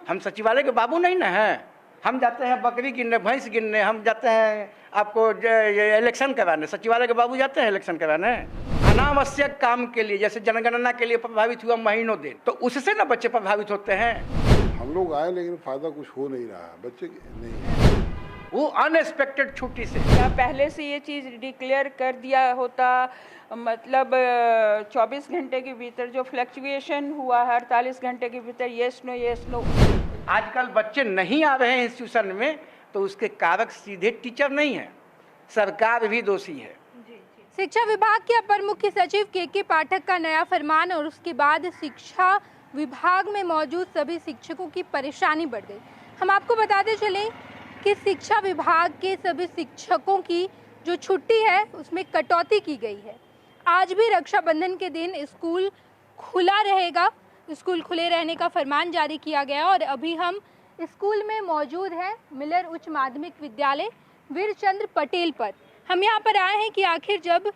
हम सचिवालय के बाबू नहीं ना हैं। हम जाते हैं बकरी गिनने, भैंस गिनने, हम जाते हैं आपको ये इलेक्शन करवाने। सचिवालय के बाबू जाते हैं इलेक्शन करवाने। अनावश्यक काम के लिए, जैसे जनगणना के लिए प्रभावित हुआ महीनों दिन, तो उससे ना बच्चे प्रभावित होते हैं। हम लोग आए लेकिन फायदा कुछ हो नहीं रहा है, बच्चे नहीं, वो अनएक्सपेक्टेड छुट्टी से। या पहले से ये चीज़ डिक्लेयर कर दिया होता, मतलब 24 घंटे के भीतर जो फ्लक्चुएशन हुआ है 48 घंटे के भीतर येस नो। आजकल बच्चे नहीं आ रहे हैं इंस्टीट्यूशन में, तो उसके कारक सीधे टीचर नहीं है, सरकार भी दोषी है। शिक्षा विभाग के अपर मुख्य सचिव के पाठक का नया फरमान और उसके बाद शिक्षा विभाग में मौजूद सभी शिक्षकों की परेशानी बढ़ गई। हम आपको बताते चलें कि शिक्षा विभाग के सभी शिक्षकों की जो छुट्टी है उसमें कटौती की गई है। आज भी रक्षाबंधन के दिन स्कूल खुला रहेगा, स्कूल खुले रहने का फरमान जारी किया गया। और अभी हम स्कूल में मौजूद हैं, मिलर उच्च माध्यमिक विद्यालय वीरचंद्र पटेल पर। हम यहाँ पर आए हैं कि आखिर जब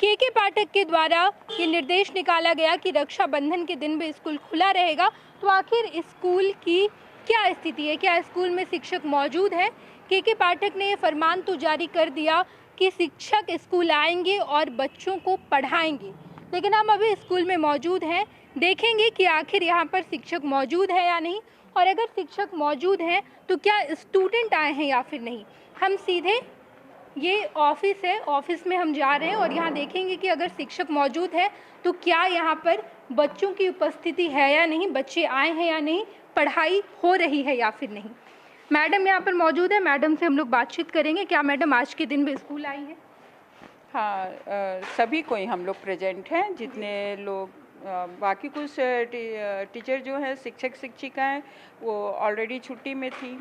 के पाठक के द्वारा ये निर्देश निकाला गया कि रक्षाबंधन के दिन भी स्कूल खुला रहेगा, तो आखिर स्कूल की क्या स्थिति है, क्या स्कूल में शिक्षक मौजूद है। के पाठक ने ये फरमान तो जारी कर दिया कि शिक्षक स्कूल आएंगे और बच्चों को पढ़ाएंगे, लेकिन हम अभी स्कूल में मौजूद हैं, देखेंगे कि आखिर यहाँ पर शिक्षक मौजूद है या नहीं, और अगर शिक्षक मौजूद हैं तो क्या स्टूडेंट आए हैं या फिर नहीं। हम सीधे ये ऑफिस है, ऑफिस में हम जा रहे हैं और यहाँ देखेंगे कि अगर शिक्षक मौजूद है तो क्या यहाँ पर बच्चों की उपस्थिति है या नहीं, बच्चे आए हैं या नहीं, पढ़ाई हो रही है या फिर नहीं। मैडम यहाँ पर मौजूद है, मैडम से हम लोग बातचीत करेंगे। क्या मैडम आज के दिन भी स्कूल आई है? हाँ, सभी कोई हम लोग प्रेजेंट हैं, जितने लोग बाकी कुछ टीचर जो हैं, शिक्षक शिक्षिकाएं, वो ऑलरेडी छुट्टी में थी।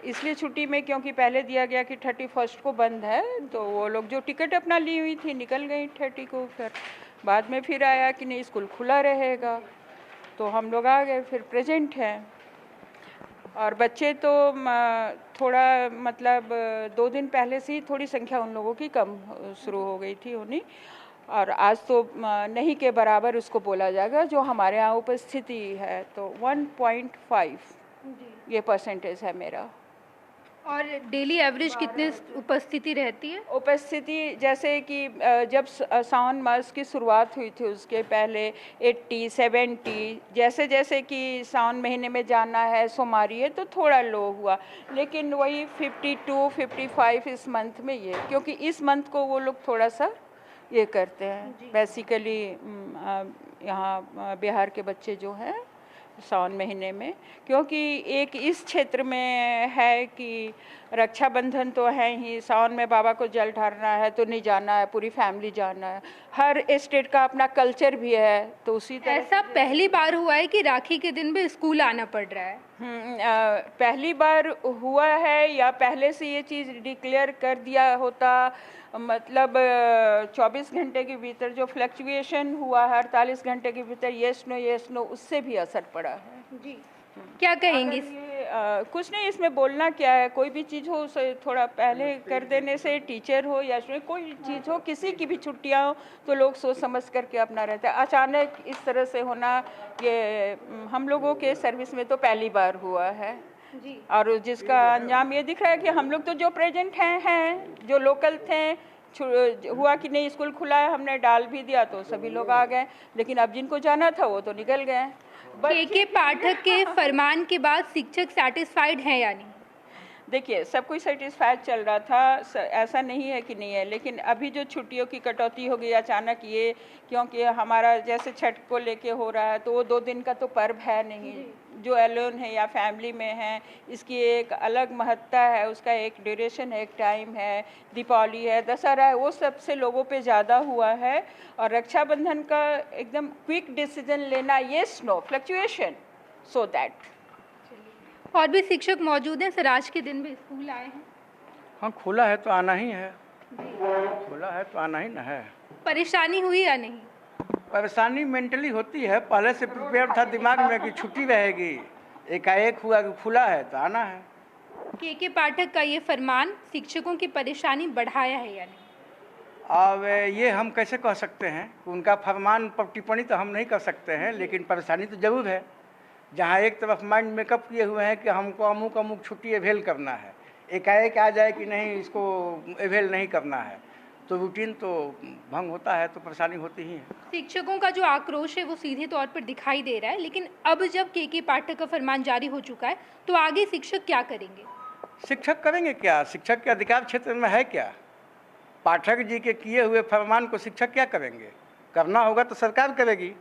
इसलिए छुट्टी में क्योंकि पहले दिया गया कि 31 को बंद है, तो वो लोग जो टिकट अपना ली हुई थी निकल गई 30 को। फिर बाद में फिर आया कि नहीं स्कूल खुला रहेगा, तो हम लोग आ गए, फिर प्रेजेंट हैं। और बच्चे तो थोड़ा मतलब 2 दिन पहले से ही थोड़ी संख्या उन लोगों की कम शुरू हो गई थी होनी, और आज तो नहीं के बराबर उसको बोला जाएगा जो हमारे यहाँ उपस्थिति है, तो 1.5 ये परसेंटेज है मेरा। और डेली एवरेज कितनी उपस्थिति रहती है? उपस्थिति जैसे कि जब सावन मास की शुरुआत हुई थी उसके पहले 80, 70, जैसे जैसे कि सावन महीने में जाना है, सोमवारी है, तो थोड़ा लो हुआ, लेकिन वही 52, 55 इस मंथ में ये, क्योंकि इस मंथ को वो लोग थोड़ा सा ये करते हैं बेसिकली यहाँ बिहार के बच्चे जो हैं सावन महीने में, क्योंकि एक इस क्षेत्र में है कि रक्षाबंधन तो है ही, सावन में बाबा को जल ढारना है तो नहीं जाना है, पूरी फैमिली जाना है, हर स्टेट का अपना कल्चर भी है, तो उसी तरह ऐसा पहली बार हुआ है कि राखी के दिन भी स्कूल आना पड़ रहा है? पहली बार हुआ है या पहले से ये चीज़ डिक्लेयर कर दिया होता, मतलब 24 घंटे के भीतर जो फ्लक्चुएशन हुआ है 48 घंटे के भीतर येस नो, उससे भी असर पड़ा है। जी, क्या कहेंगे? कुछ नहीं, इसमें बोलना क्या है, कोई भी चीज़ हो उसे थोड़ा पहले कर देने से, टीचर हो या कोई चीज़ हो, किसी की भी छुट्टियाँ हो तो लोग सोच समझ करके अपना रहता है। अचानक इस तरह से होना, ये हम लोगों के सर्विस में तो पहली बार हुआ है जी। और जिसका अंजाम ये दिख रहा है कि हम लोग तो जो प्रेजेंट हैं जो लोकल थे, हुआ कि नहीं स्कूल खुला है, हमने डाल भी दिया तो सभी लोग आ गए, लेकिन अब जिनको जाना था वो तो निकल गए। के पाठक के फरमान के बाद शिक्षक सैटिस्फाइड हैं या नहीं? देखिए, सब कुछ सेटिस्फाइड चल रहा था, ऐसा नहीं है कि नहीं है, लेकिन अभी जो छुट्टियों की कटौती हो गई अचानक, ये क्योंकि हमारा जैसे छठ को लेके हो रहा है, तो वो 2 दिन का तो पर्व है नहीं, जो एलोन है या फैमिली में है, इसकी एक अलग महत्ता है, उसका एक ड्यूरेशन है, एक टाइम है, दीपावली है, दशहरा है, वो सबसे लोगों पे ज़्यादा हुआ है। और रक्षाबंधन का एकदम क्विक डिसीजन लेना, yes no fluctuation, so that. और भी शिक्षक मौजूद हैं सर, आज के दिन भी स्कूल आए हैं? हाँ, खुला है तो आना ही है, खुला है तो आना ही ना है। परेशानी हुई या नहीं? परेशानी मेंटली होती है, पहले से प्रिपेयर था दिमाग में कि छुट्टी रहेगी, एकाएक हुआ कि खुला है तो आना है। के पाठक का ये फरमान शिक्षकों की परेशानी बढ़ाया है या नहीं? अब ये हम कैसे कह सकते हैं, उनका फरमान पर टिप्पणी तो हम नहीं कर सकते हैं, लेकिन परेशानी तो जरूर है। जहाँ एक तरफ माइंड मेकअप किए हुए हैं कि हमको अमुक अमुक छुट्टी अवेल करना है, एकाएक आ जाए कि नहीं इसको अवेल नहीं करना है, तो रूटीन तो भंग होता है, तो परेशानी होती ही है। शिक्षकों का जो आक्रोश है वो सीधे तौर पर दिखाई दे रहा है, लेकिन अब जब के पाठक का फरमान जारी हो चुका है तो आगे शिक्षक क्या करेंगे? शिक्षक करेंगे क्या? शिक्षक के अधिकार क्षेत्र में है क्या? पाठक जी के किए हुए फरमान को शिक्षक क्या करेंगे? करना होगा तो सरकार करेगी।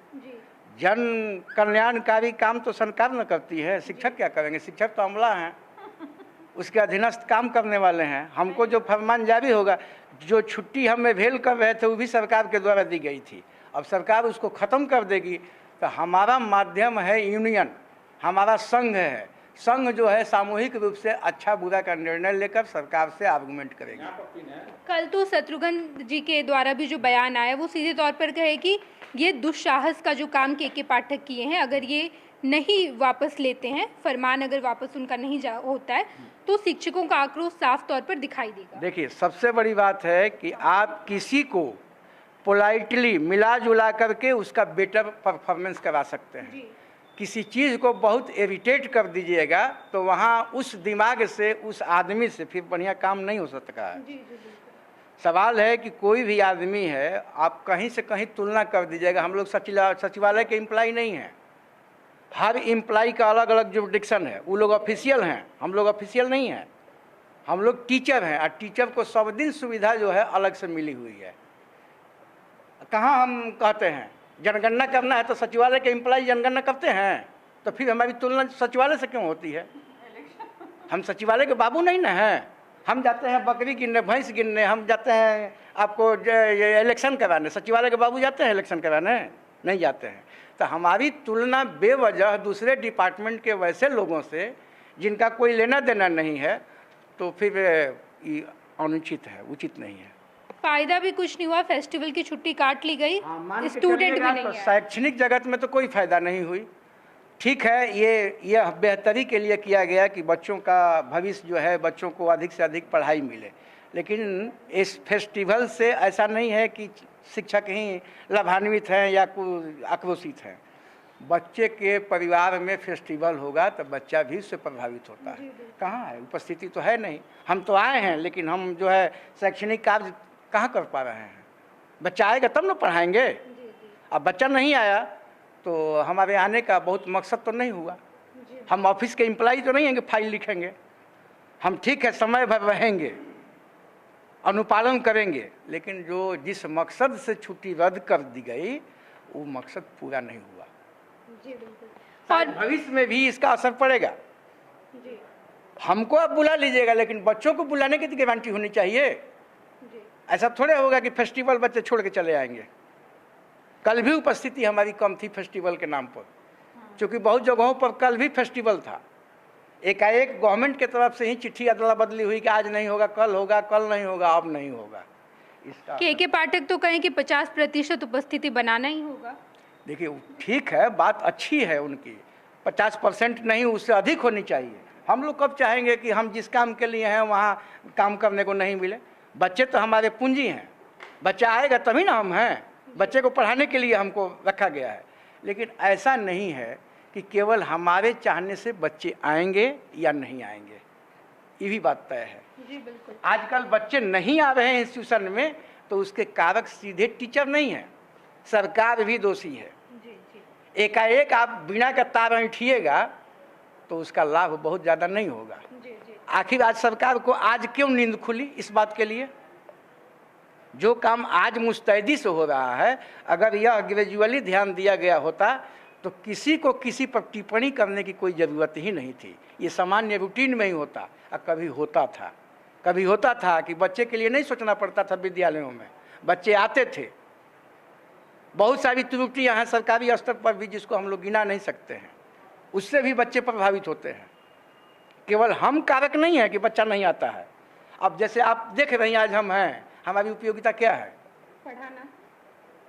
जन कल्याणकारी काम तो सरकार न करती है, शिक्षक क्या करेंगे? शिक्षक तो अमला हैं, उसके अधीनस्थ काम करने वाले हैं। हमको जो फरमान जारी होगा, जो छुट्टी हम अवेल कर रहे थे वो भी सरकार के द्वारा दी गई थी, अब सरकार उसको ख़त्म कर देगी। तो हमारा माध्यम है यूनियन, हमारा संघ है। संघ जो है सामूहिक रूप से अच्छा बुरा का निर्णय लेकर सरकार से आर्गुमेंट करेगी। कल तो शत्रुघ्न जी के द्वारा भी जो बयान आया वो सीधे तौर पर कहे कि ये दुस्साहस का जो काम के पाठक किए हैं, अगर ये नहीं वापस लेते हैं, फरमान अगर वापस उनका नहीं होता है तो शिक्षकों का आक्रोश साफ तौर पर दिखाई देगा। देखिए, सबसे बड़ी बात है कि आप किसी को पोलाइटली मिला जुला करके उसका बेटर परफॉर्मेंस करा सकते हैं। किसी चीज़ को बहुत इरिटेट कर दीजिएगा तो वहाँ उस दिमाग से, उस आदमी से फिर बढ़िया काम नहीं हो सकता है। सवाल है कि कोई भी आदमी है, आप कहीं से कहीं तुलना कर दीजिएगा। हम लोग सचिवालय के एम्प्लॉय नहीं हैं, हर एम्प्लॉय का अलग अलग जुरिडिक्शन है। वो लोग ऑफिशियल हैं, हम लोग ऑफिशियल नहीं हैं, हम लोग टीचर हैं। और टीचर को सब दिन सुविधा जो है अलग से मिली हुई है। कहाँ हम कहते हैं जनगणना करना है तो सचिवालय के एम्प्लॉय जनगणना करते हैं, तो फिर हमारी तुलना सचिवालय से क्यों होती है? हम सचिवालय के बाबू नहीं ना हैं। हम जाते हैं बकरी गिनने, भैंस गिनने, हम जाते हैं आपको इलेक्शन कराने। सचिवालय के बाबू जाते हैं इलेक्शन कराने? नहीं जाते हैं। तो हमारी तुलना बेवजह दूसरे डिपार्टमेंट के वैसे लोगों से जिनका कोई लेना देना नहीं है, तो फिर ये अनुचित है, उचित नहीं है। फायदा भी कुछ नहीं हुआ, फेस्टिवल की छुट्टी काट ली गई, स्टूडेंट भी नहीं है। शैक्षणिक जगत में तो कोई फायदा नहीं हुई। ठीक है, ये बेहतरी के लिए किया गया कि बच्चों का भविष्य जो है, बच्चों को अधिक से अधिक पढ़ाई मिले, लेकिन इस फेस्टिवल से ऐसा नहीं है कि शिक्षक ही लाभान्वित हैं या आक्रोशित हैं। बच्चे के परिवार में फेस्टिवल होगा तो बच्चा भी उससे प्रभावित होता है। कहाँ है? उपस्थिति तो है नहीं। हम तो आए हैं, लेकिन हम जो है शैक्षणिक कार्य कहाँ कर पा रहे हैं? बच्चा आएगा तब ना पढ़ाएंगे। अब बच्चा नहीं आया तो हमारे आने का बहुत मकसद तो नहीं हुआ। हम ऑफिस के एम्प्लॉय तो नहीं हैं कि फाइल लिखेंगे। हम ठीक है समय भर रहेंगे, अनुपालन करेंगे, लेकिन जो जिस मकसद से छुट्टी रद्द कर दी गई वो मकसद पूरा नहीं हुआ। और भविष्य में भी इसका असर पड़ेगा। हमको आप बुला लीजिएगा, लेकिन बच्चों को बुलाने की तो गारंटी होनी चाहिए। ऐसा थोड़े होगा कि फेस्टिवल बच्चे छोड़ के चले आएंगे। कल भी उपस्थिति हमारी कम थी फेस्टिवल के नाम पर, क्योंकि बहुत जगहों पर कल भी फेस्टिवल था। एकाएक गवर्नमेंट के तरफ से ही चिट्ठी अदला बदली हुई कि आज नहीं होगा, कल होगा, कल नहीं होगा, अब नहीं होगा। इसका के पाठक तो कहें कि 50% उपस्थिति बनाना ही होगा। देखिए, ठीक है, बात अच्छी है उनकी, 50% नहीं, उससे अधिक होनी चाहिए। हम लोग कब चाहेंगे कि हम जिस काम के लिए हैं वहाँ काम करने को नहीं मिले? बच्चे तो हमारे पूंजी हैं, बच्चा आएगा तभी ना हम हैं। बच्चे को पढ़ाने के लिए हमको रखा गया है। लेकिन ऐसा नहीं है कि केवल हमारे चाहने से बच्चे आएंगे या नहीं आएंगे, ये भी बात तय है। जी बिल्कुल। आजकल बच्चे नहीं आ रहे हैं इंस्टीट्यूशन में, तो उसके कारक सीधे टीचर नहीं है, सरकार भी दोषी है। एकाएक आप बिना का तार ऐंठिएगा तो उसका लाभ बहुत ज़्यादा नहीं होगा। आखिर आज सरकार को आज क्यों नींद खुली इस बात के लिए? जो काम आज मुस्तैदी से हो रहा है, अगर यह ग्रेजुअली ध्यान दिया गया होता तो किसी को किसी पर टिप्पणी करने की कोई ज़रूरत ही नहीं थी। ये सामान्य रूटीन में ही होता। और कभी होता था कि बच्चे के लिए नहीं सोचना पड़ता था। विद्यालयों में बच्चे आते थे, बहुत सारी त्रुटियाँ हैं सरकारी स्तर पर भी जिसको हम लोग गिना नहीं सकते हैं, उससे भी बच्चे प्रभावित होते हैं। केवल हम कारक नहीं है कि बच्चा नहीं आता है। अब जैसे आप देख रहे हैं, आज हम हैं, हमारी उपयोगिता क्या है? पढ़ाना।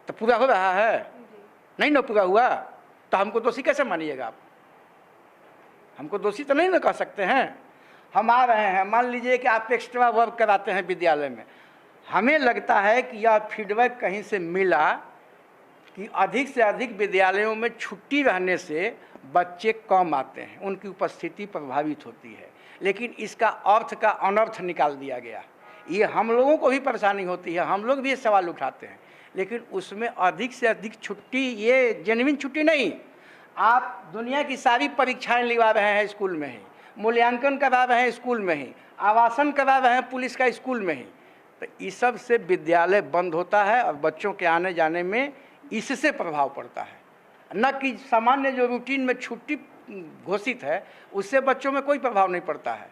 तो पूरा हो रहा है? नहीं ना पूरा हुआ तो हमको दोषी कैसे मानिएगा आप? हमको दोषी तो नहीं ना कह सकते हैं। हम आ रहे हैं, मान लीजिए कि आप एक्स्ट्रा वर्क कराते हैं विद्यालय में, हमें लगता है कि यह फीडबैक कहीं से मिला कि अधिक से अधिक विद्यालयों में छुट्टी रहने से बच्चे कम आते हैं, उनकी उपस्थिति प्रभावित होती है। लेकिन इसका अर्थ का अनर्थ निकाल दिया गया। ये हम लोगों को भी परेशानी होती है, हम लोग भी ये सवाल उठाते हैं, लेकिन उसमें अधिक से अधिक छुट्टी, ये जेन्युइन छुट्टी नहीं। आप दुनिया की सारी परीक्षाएं लिवा रहे हैं स्कूल में ही, मूल्यांकन करा रहे हैं स्कूल में ही, आवासन करा रहे हैं पुलिस का स्कूल में ही, तो इस सब से विद्यालय बंद होता है और बच्चों के आने जाने में इससे प्रभाव पड़ता है। न कि सामान्य जो रूटीन में छुट्टी घोषित है उससे बच्चों में कोई प्रभाव नहीं पड़ता है।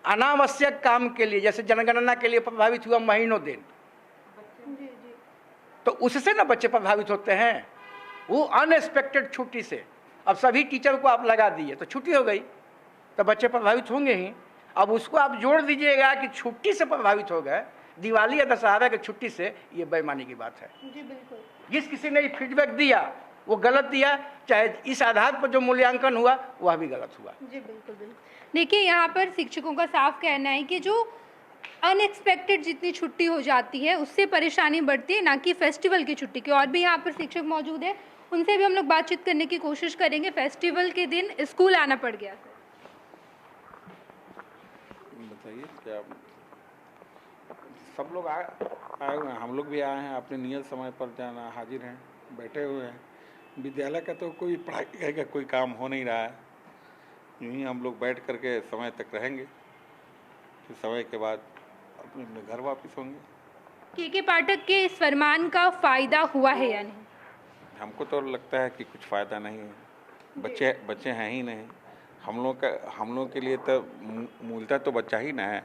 अनावश्यक काम के लिए, जैसे जनगणना के लिए प्रभावित हुआ महीनों दिन, तो उससे ना बच्चे प्रभावित होते हैं, वो अनएक्सपेक्टेड छुट्टी से। अब सभी टीचर को आप लगा दिए तो छुट्टी हो गई, तो बच्चे प्रभावित होंगे ही। अब उसको आप जोड़ दीजिएगा कि छुट्टी से प्रभावित हो गए, दिवाली या दशहरा की छुट्टी से, ये बेईमानी की बात है। जी बिल्कुल। जिस किसी ने फीडबैक दिया वो गलत दिया, चाहे इस आधार पर जो मूल्यांकन हुआ वह भी गलत हुआ। जी बिल्कुल बिल्कुल। देखिए, यहाँ पर शिक्षकों का साफ कहना है कि जो अनएक्सपेक्टेड जितनी छुट्टी हो जाती है उससे परेशानी बढ़ती है, ना कि फेस्टिवल की छुट्टी की। और भी यहाँ पर शिक्षक मौजूद है, उनसे भी हम लोग बातचीत करने की कोशिश करेंगे। फेस्टिवल के दिन स्कूल आना पड़ गया। बताइए क्या सब लोग आए हुए हैं, हम लोग भी आए हैं, अपने नियत समय पर जाना हाजिर हैं, बैठे हुए हैं। विद्यालय का तो कोई पढ़ाई का कोई काम हो नहीं रहा है, यूँ ही हम लोग बैठ करके समय तक रहेंगे, फिर समय के बाद अपने अपने घर वापस होंगे। के पाठक के इस फरमान का फायदा हुआ है या नहीं? हमको तो लगता है कि कुछ फ़ायदा नहीं है, बच्चे हैं ही नहीं। हम लोग के लिए तो मूलतः तो बच्चा ही ना है।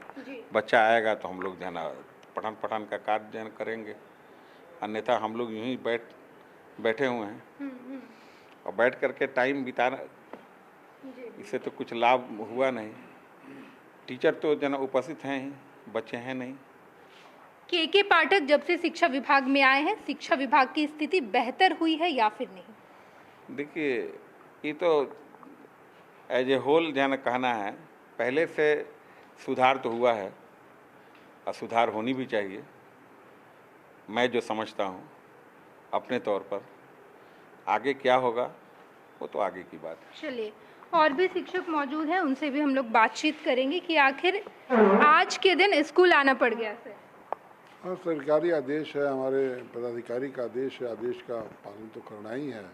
बच्चा आएगा तो हम लोग जो है ना पठन का कार्य जो है करेंगे, अन्यथा हम लोग यूँ ही बैठे हुए हैं और बैठ करके टाइम बिताना, इससे तो कुछ लाभ हुआ नहीं। टीचर तो जो है उपस्थित हैं ही, बच्चे हैं नहीं। के पाठक जब से शिक्षा विभाग में आए हैं, शिक्षा विभाग की स्थिति बेहतर हुई है या फिर नहीं? देखिए, ये तो एज ए होल जो है ना कहना है, पहले से सुधार तो हुआ है और सुधार होनी भी चाहिए, मैं जो समझता हूँ अपने तौर पर। आगे क्या होगा वो तो आगे की बात है। चलिए, और भी शिक्षक मौजूद हैं, उनसे भी हम लोग बातचीत करेंगे कि आखिर आज के दिन स्कूल आना पड़ गया सर। हाँ, सरकारी आदेश है, हमारे पदाधिकारी का आदेश है, आदेश का पालन तो करना ही है।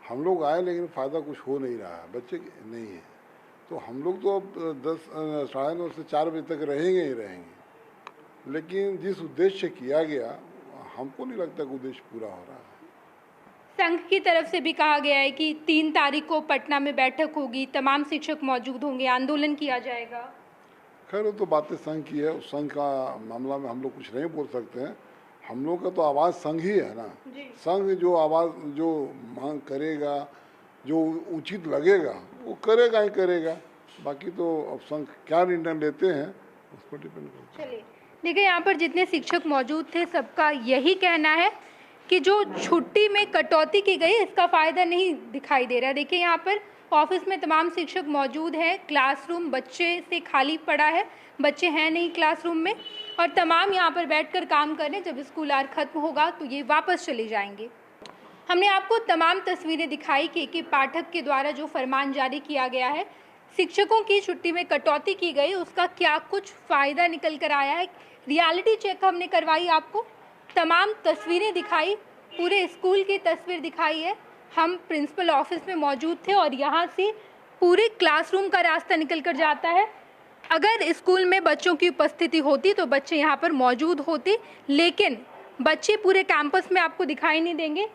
हम लोग आए लेकिन फ़ायदा कुछ हो नहीं रहा है, बच्चे नहीं है, तो हम लोग तो अब 9:30 से 4 बजे तक रहेंगे ही रहेंगे। लेकिन जिस उद्देश्य से किया गया, हमको नहीं लगता कि उद्देश्य पूरा हो रहा है। संघ की तरफ से भी कहा गया है कि 3 तारीख को पटना में बैठक होगी, तमाम शिक्षक मौजूद होंगे, आंदोलन किया जाएगा। खैर वो तो बातें संघ की है, उस संघ का मामला में हम लोग कुछ नहीं बोल सकते हैं। हम लोग का तो आवाज़ संघ ही है ना। संघ जो आवाज़ जो मांग करेगा, जो उचित लगेगा वो करेगा ही करेगा। बाकी तो अब संघ क्या निर्णय लेते हैं उस पर डिपेंड करता है। चलिए, देखिए, यहाँ पर जितने शिक्षक मौजूद थे सबका यही कहना है कि जो छुट्टी में कटौती की गई इसका फ़ायदा नहीं दिखाई दे रहा है। देखिए, यहाँ पर ऑफिस में तमाम शिक्षक मौजूद हैं, क्लासरूम बच्चे से खाली पड़ा है, बच्चे हैं नहीं क्लासरूम में, और तमाम यहाँ पर बैठकर काम कर रहे हैं। जब स्कूल आवर खत्म होगा तो ये वापस चले जाएंगे। हमने आपको तमाम तस्वीरें दिखाई के पाठक के द्वारा जो फरमान जारी किया गया है, शिक्षकों की छुट्टी में कटौती की गई, उसका क्या कुछ फ़ायदा निकल कर आया है। रियलिटी चेक हमने करवाई, आपको तमाम तस्वीरें दिखाई, पूरे स्कूल की तस्वीर दिखाई है। हम प्रिंसिपल ऑफिस में मौजूद थे और यहाँ से पूरे क्लासरूम का रास्ता निकल कर जाता है। अगर स्कूल में बच्चों की उपस्थिति होती तो बच्चे यहाँ पर मौजूद होते, लेकिन बच्चे पूरे कैंपस में आपको दिखाई नहीं देंगे।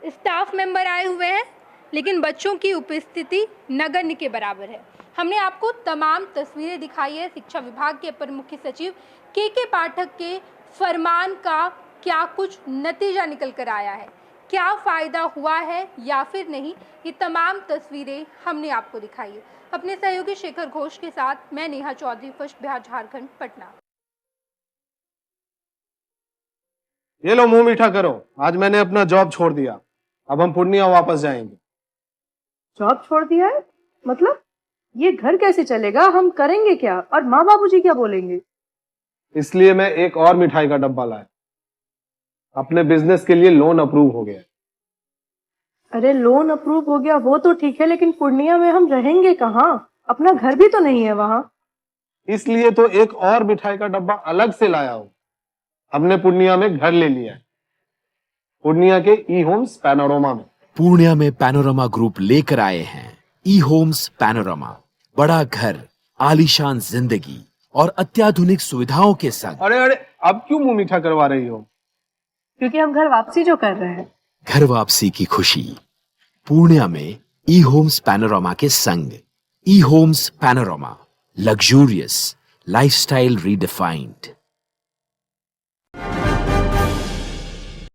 स्टाफ मेंबर आए हुए हैं लेकिन बच्चों की उपस्थिति नगण्य के बराबर है। हमने आपको तमाम तस्वीरें दिखाई है। शिक्षा विभाग के अपर मुख्य सचिव के पाठक के फरमान का क्या कुछ नतीजा निकल कर आया है, क्या फ़ायदा हुआ है या फिर नहीं, ये तमाम तस्वीरें हमने आपको दिखाई है। अपने सहयोगी शेखर घोष के साथ मैं नेहा चौधरी, फर्स्ट बिहार झारखंड, पटना। ये लो, मुंह मीठा करो, आज मैंने अपना जॉब छोड़ दिया, अब हम पूर्णिया वापस जाएंगे। जॉब छोड़ दिया है? मतलब ये घर कैसे चलेगा, हम करेंगे क्या, और माँ बाबूजी क्या बोलेंगे? इसलिए मैं एक और मिठाई का डब्बा लाया, अपने बिजनेस के लिए लोन अप्रूव हो गया। अरे लोन अप्रूव हो गया वो तो ठीक है, लेकिन पूर्णिया में हम रहेंगे कहाँ? अपना घर भी तो नहीं है वहाँ। इसलिए तो एक और मिठाई का डब्बा अलग से लाया हूं। हमने पूर्णिया में घर ले लिया है, पूर्णिया के ई होम्स पैनोरमा में। पूर्णिया में पैनोरमा ग्रुप लेकर आए हैं ई होम्स पैनोरमा। बड़ा घर, आलीशान जिंदगी और अत्याधुनिक सुविधाओं के संग। अरे अरे, अब क्यों मुंह मीठा करवा रही हो? क्योंकि हम घर वापसी जो कर रहे हैं। घर वापसी की खुशी पूर्णिया में ई होम्स पैनोरमा के संग। ई Homes Panorama, luxurious lifestyle redefined.